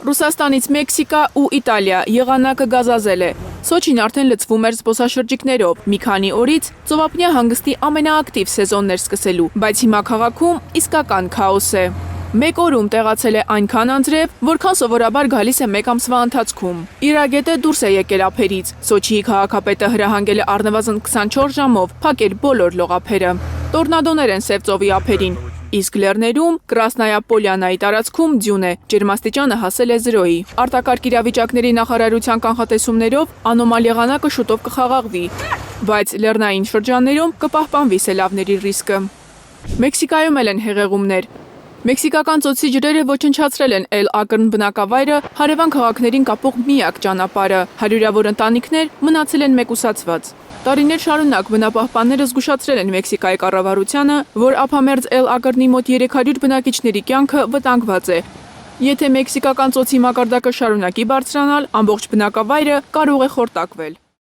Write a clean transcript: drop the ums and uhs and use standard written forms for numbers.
Ռուսաստանից Մեքսիկա ու Իտալիա եղանակը գազազել է։ Սոչին արդեն լցվում էր զբոսաշրջիկներով։ Մի քանի օրից ծովափնյա հանգստի ամենաակտիվ սեզոնն էր սկսելու, բայց հիմա քաղաքում իսկական քաոս է։ Մեկ օրում տեղացել է այնքան անձրև, որքան սովորաբար գալիս է մեկ ամսվա ընթացքում։ Իրագետը դուրս է եկել ափերից։ Սոչիի քաղաքապետը հրահանգել է առնվազն 24 ժամով փակել բոլոր լողափերը։ Տորնադոներ են Սև ծովի ափերին, իսկ լեռներում Կրասնայա Պոլյանայի տարածքում ձյուն է, ջերմաստիճանը հասել է 0-ի։ Արտակարգ իրավիճակների նախարարության կանխատեսումներով անոմալ եղանակը շուտով կխաղաղվի, բայց լեռնային շրջաններում կպահպանվի սելավների ռիսկը։ Մեքսիկայում էլ են հեղեղումներ։ Մեքսիկական ծոցի ջրերը ոչնչացրել են Էլ Ակրն բնակավայրը, հարևան քաղաքներին կապող միակ ճանապարհը։ Հարյուրավոր ընտանիքներ մնացել են մեկուսացված։ Տարիներ շարունակ բնապահպանները զգուշացրել են Մեքսիկայի կառավարությանը, որ ափամերձ Էլ Ակրնի մոտ 300 բնակիչների կյանքը վտանգված է։ Եթե մեքսիկական ծոցի մակարդակը շարունակի բարձրանալ, ամբողջ բնակավայրը կարող է խորտակվել։